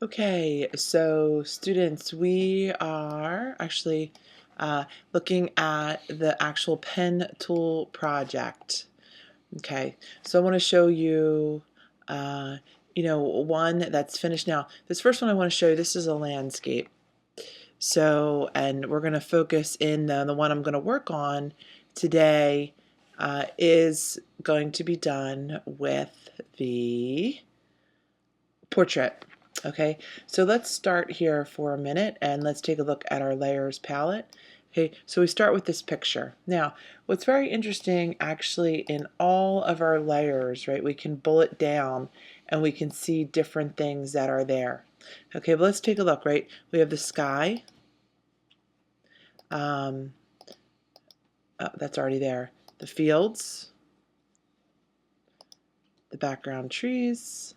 Okay, so students, we are actually looking at the actual pen tool project. Okay, so I want to show you, one that's finished now. This first one I want to show you, this is a landscape. So, and we're going to focus in the one I'm going to work on today is going to be done with the portrait. Okay, so let's start here for a minute and let's take a look at our layers palette. Okay, so we start with this picture. Now, what's very interesting actually in all of our layers, right, we can bullet down and we can see different things that are there. Okay, but let's take a look, right? We have the sky. Oh, that's already there. The fields, the background trees,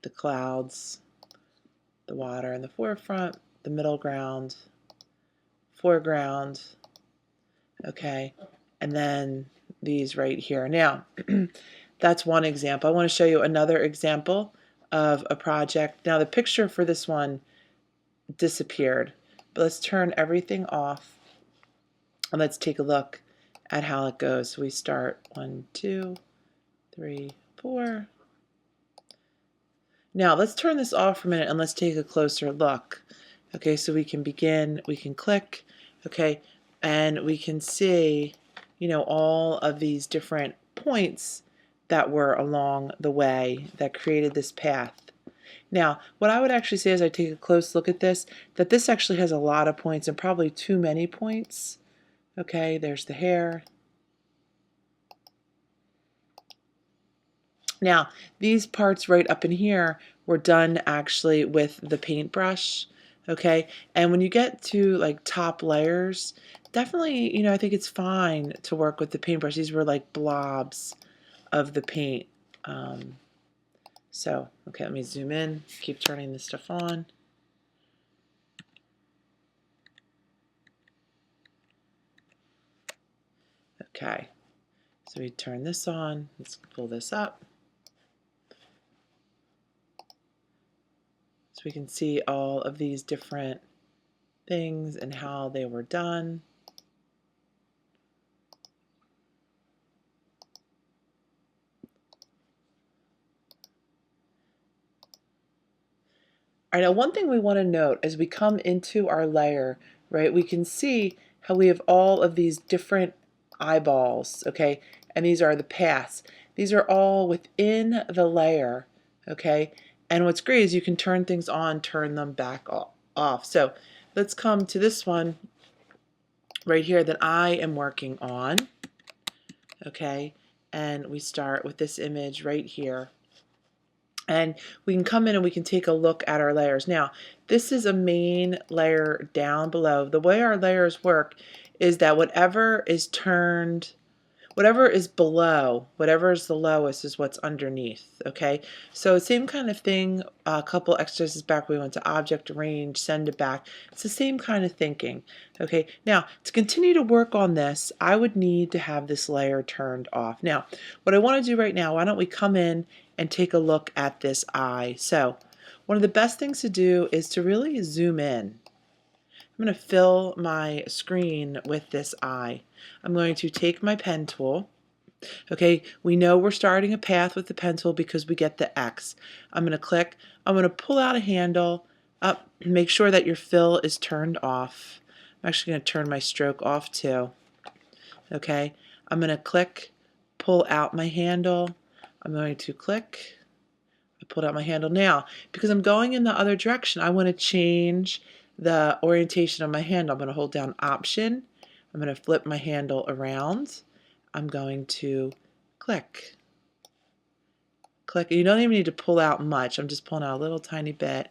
the clouds, the water in the forefront, the middle ground, foreground, okay, and then these right here. Now, that's one example. I want to show you another example of a project. Now, the picture for this one disappeared, but let's turn everything off and let's take a look at how it goes. So we start 1, 2, 3, 4. Now, let's turn this off for a minute and let's take a closer look. Okay, so we can begin, we can click, okay, and we can see, all of these different points that were along the way that created this path. Now, what I would actually say as I take a close look at this, that this actually has a lot of points and probably too many points. Okay, there's the hair. Now, these parts right up in here were done actually with the paintbrush, okay? And when you get to like top layers, definitely, I think it's fine to work with the paintbrush. These were like blobs of the paint. Okay, let me zoom in, keep turning this stuff on. Okay, so we turn this on, let's pull this up. So we can see all of these different things and how they were done. All right, now one thing we want to note as we come into our layer, right, we can see how we have all of these different eyeballs, okay, and these are the paths. These are all within the layer, okay, and what's great is you can turn things on, turn them back off. So let's come to this one right here that I am working on, okay, and we start with this image right here. And we can come in and we can take a look at our layers. Now, this is a main layer down below. The way our layers work is that whatever is below, whatever is the lowest is what's underneath, okay? So same kind of thing, a couple exercises back, we went to object, arrange, send it back. It's the same kind of thinking, okay? Now, to continue to work on this, I would need to have this layer turned off. Now, what I want to do right now, why don't we come in and take a look at this eye. So, one of the best things to do is to really zoom in. I'm going to fill my screen with this eye. I'm going to take my pen tool. Okay, we know we're starting a path with the pen tool because we get the X. I'm going to click. I'm going to pull out a handle. Up. Make sure that your fill is turned off. I'm actually going to turn my stroke off too. Okay, I'm going to click, pull out my handle. I'm going to click. I pulled out my handle now. Because I'm going in the other direction, I want to change the orientation of my handle. I'm going to hold down Option. I'm going to flip my handle around. I'm going to click. Click. You don't even need to pull out much. I'm just pulling out a little tiny bit.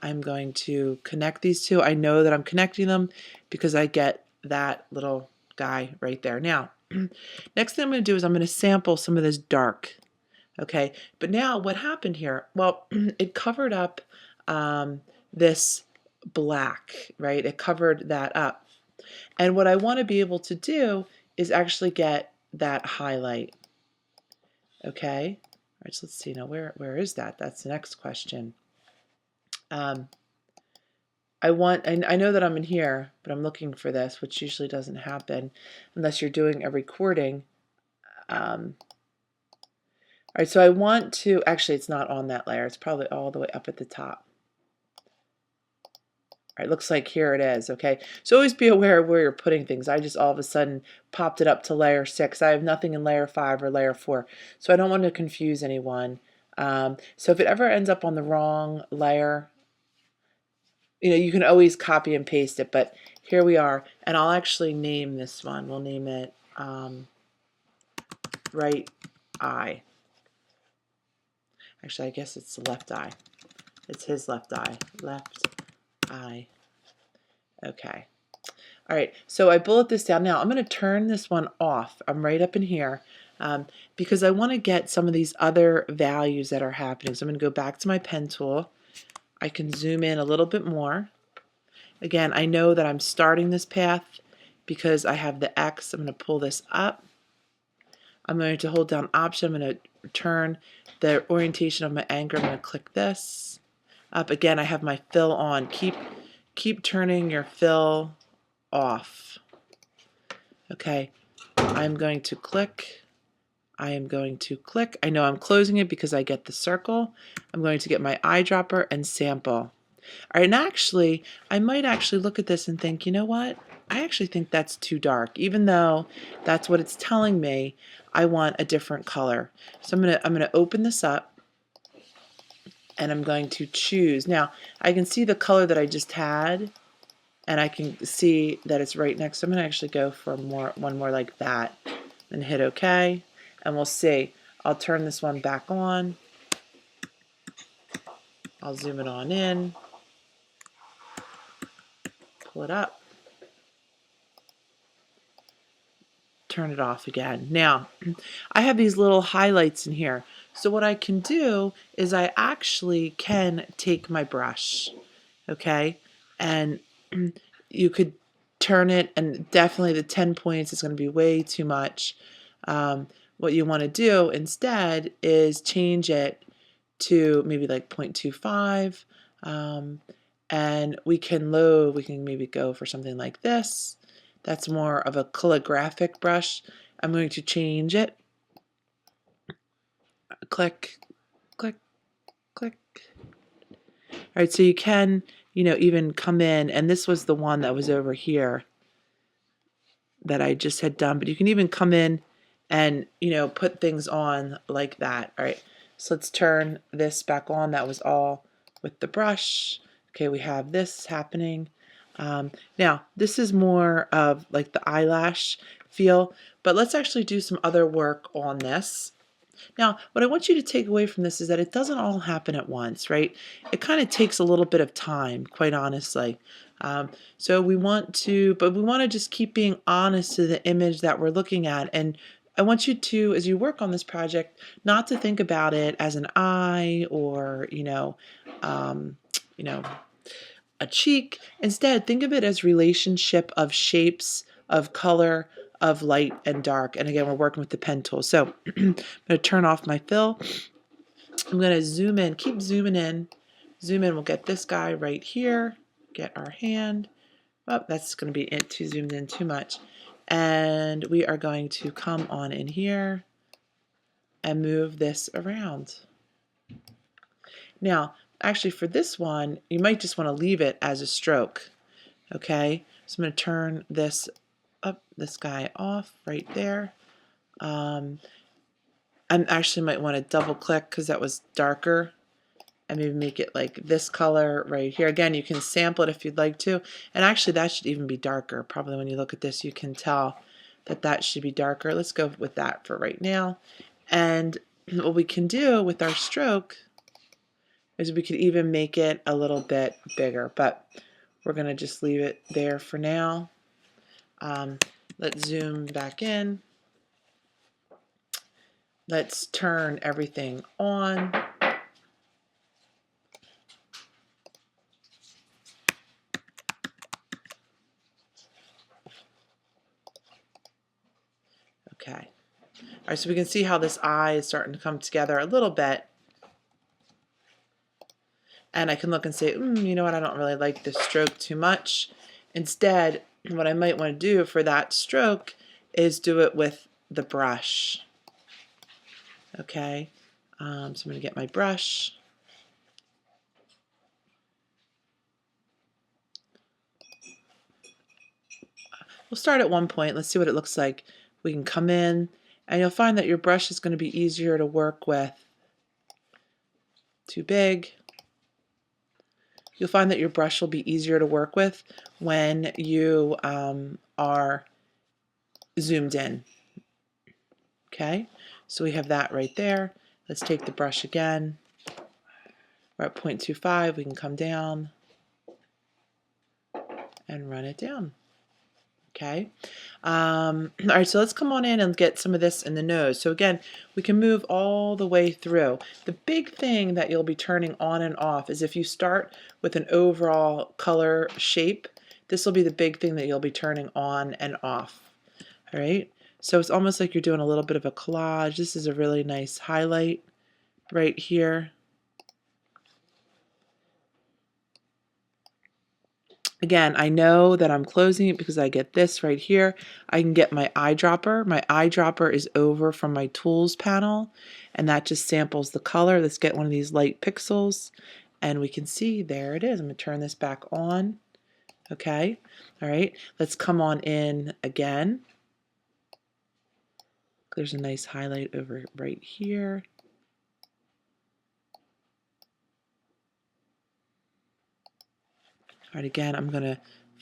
I'm going to connect these two. I know that I'm connecting them because I get that little guy right there. Now, next thing I'm going to do is I'm going to sample some of this dark. Okay, but now what happened here? Well, it covered up this black, right? It covered that up. And what I want to be able to do is actually get that highlight. Okay, all right, so let's see now, where is that? That's the next question. Um, I know that I'm in here, but I'm looking for this, which usually doesn't happen unless you're doing a recording. All right, so I want to, actually it's not on that layer, it's probably all the way up at the top. All right, looks like here it is, okay? So always be aware of where you're putting things. I just all of a sudden popped it up to layer 6. I have nothing in layer 5 or layer 4, so I don't want to confuse anyone. So if it ever ends up on the wrong layer, you can always copy and paste it, but here we are, and I'll actually name this one. We'll name it right eye. Actually, I guess it's the left eye. It's his left eye. Left eye. Okay. All right, so I bullet this down. Now I'm going to turn this one off. I'm right up in here because I want to get some of these other values that are happening. So I'm going to go back to my pen tool. I can zoom in a little bit more. Again, I know that I'm starting this path because I have the X. I'm going to pull this up. I'm going to hold down Option. I'm going to turn the orientation of my anchor. I'm going to click this up. Again, I have my fill on. Keep turning your fill off. Okay, I'm going to click. I am going to click. I know I'm closing it because I get the circle. I'm going to get my eyedropper and sample. All right, and actually, I might actually look at this and think, you know what? I actually think that's too dark. Even though that's what it's telling me, I want a different color. So I'm gonna open this up and I'm going to choose. Now, I can see the color that I just had, and I can see that it's right next. So I'm going to actually go for one more like that and hit OK, and we'll see. I'll turn this one back on. I'll zoom it on in, pull it up, turn it off again. Now, I have these little highlights in here. So what I can do is I actually can take my brush, okay, and you could turn it, and definitely the 10 points is going to be way too much. What you want to do instead is change it to maybe like 0.25, and we can maybe go for something like this. That's more of a calligraphic brush. I'm going to change it. Click, click, click. All right, so you can, even come in, and this was the one that was over here that I just had done, but you can even come in and, put things on like that. All right, so let's turn this back on. That was all with the brush. Okay, we have this happening. Now, this is more of like the eyelash feel, but let's actually do some other work on this. Now, what I want you to take away from this is that it doesn't all happen at once, right? It kind of takes a little bit of time, quite honestly. So we want to just keep being honest to the image that we're looking at. And I want you to, as you work on this project, not to think about it as an eye or, a cheek. Instead, think of it as relationship of shapes, of color, of light and dark. And again, we're working with the pen tool. So I'm going to turn off my fill. I'm going to zoom in, keep zooming in. Zoom in, we'll get this guy right here. Get our hand. Oh, that's going to be it, too zoomed in too much. And we are going to come on in here and move this around. Now, actually for this one, you might just want to leave it as a stroke. Okay, so I'm going to turn this guy off right there. I actually might want to double click because that was darker, and maybe make it like this color right here. Again, you can sample it if you'd like to, and actually that should even be darker. Probably when you look at this, you can tell that that should be darker. Let's go with that for right now. And what we can do with our stroke is we could even make it a little bit bigger, but we're going to just leave it there for now. Let's zoom back in. Let's turn everything on. Okay. All right, so we can see how this eye is starting to come together a little bit. and I can look and say, you know what, I don't really like this stroke too much. Instead, what I might want to do for that stroke is do it with the brush. Okay, so I'm going to get my brush. We'll start at one point. Let's see what it looks like. We can come in, and you'll find that your brush is going to be easier to work with. Too big. You'll find that your brush will be easier to work with when you are zoomed in. Okay, so we have that right there. Let's take the brush again. We're at 0.25. We can come down and run it down. Okay. All right, so let's come on in and get some of this in the nose. So again, we can move all the way through. The big thing that you'll be turning on and off is if you start with an overall color shape, this will be the big thing that you'll be turning on and off. All right, so it's almost like you're doing a little bit of a collage. This is a really nice highlight right here. Again, I know that I'm closing it because I get this right here. I can get my eyedropper. My eyedropper is over from my tools panel, and that just samples the color. Let's get one of these light pixels, and we can see there it is. I'm going to turn this back on. Okay, all right, let's come on in again. There's a nice highlight over right here. All right, again, I'm going to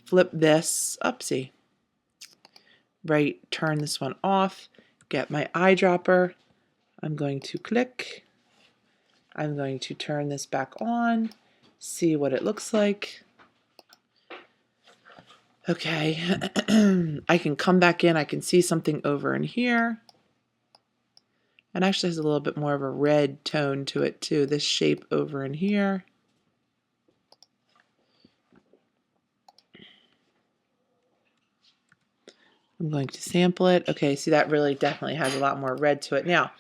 flip this, upsie. Right, turn this one off, get my eyedropper. I'm going to click. I'm going to turn this back on, see what it looks like. Okay, I can come back in, I can see something over in here. And actually has a little bit more of a red tone to it too, this shape over in here. I'm going to sample it. Okay, see that really definitely has a lot more red to it. Now,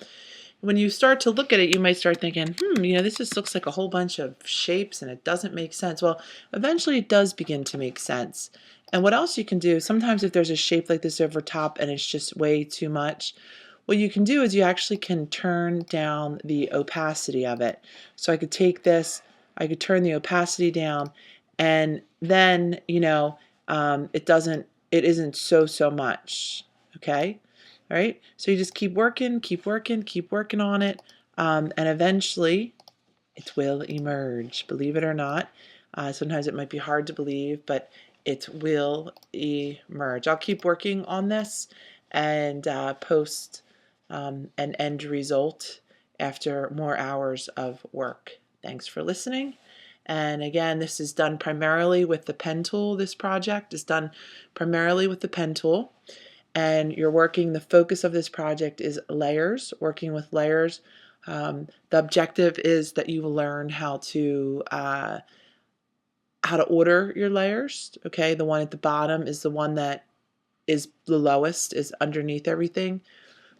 when you start to look at it, you might start thinking, you know, this just looks like a whole bunch of shapes and it doesn't make sense. Well, eventually it does begin to make sense. And what else you can do, sometimes if there's a shape like this over top and it's just way too much, what you can do is you actually can turn down the opacity of it. So I could take this, I could turn the opacity down, and then, you know, it isn't so much, okay? All right, so you just keep working on it, and eventually it will emerge, believe it or not. Sometimes it might be hard to believe, but it will emerge. I'll keep working on this and post an end result after more hours of work. Thanks for listening. And again, this is done primarily with the pen tool. This project is done primarily with the pen tool. And you're working, the focus of this project is layers, working with layers. The objective is that you will learn how to order your layers. Okay, the one at the bottom is the one that is the lowest, is underneath everything.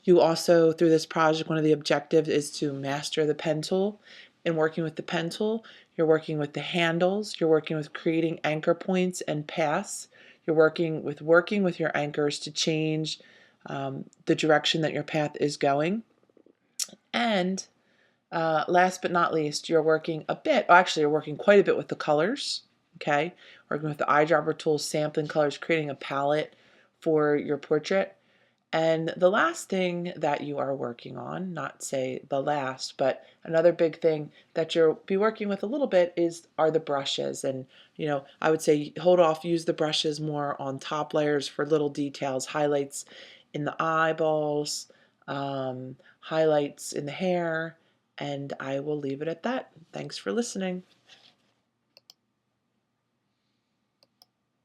You also, through this project, one of the objectives is to master the pen tool. In working with the pen tool, you're working with the handles, you're working with creating anchor points and paths. You're working with your anchors to change the direction that your path is going. And last but not least, you're working you're working quite a bit with the colors, okay? Working with the eyedropper tool, sampling colors, creating a palette for your portrait. And the last thing that you are working on, not say the last, but another big thing that you'll be working with a little bit are the brushes. And, you know, I would say hold off, use the brushes more on top layers for little details, highlights in the eyeballs, highlights in the hair, and I will leave it at that. Thanks for listening.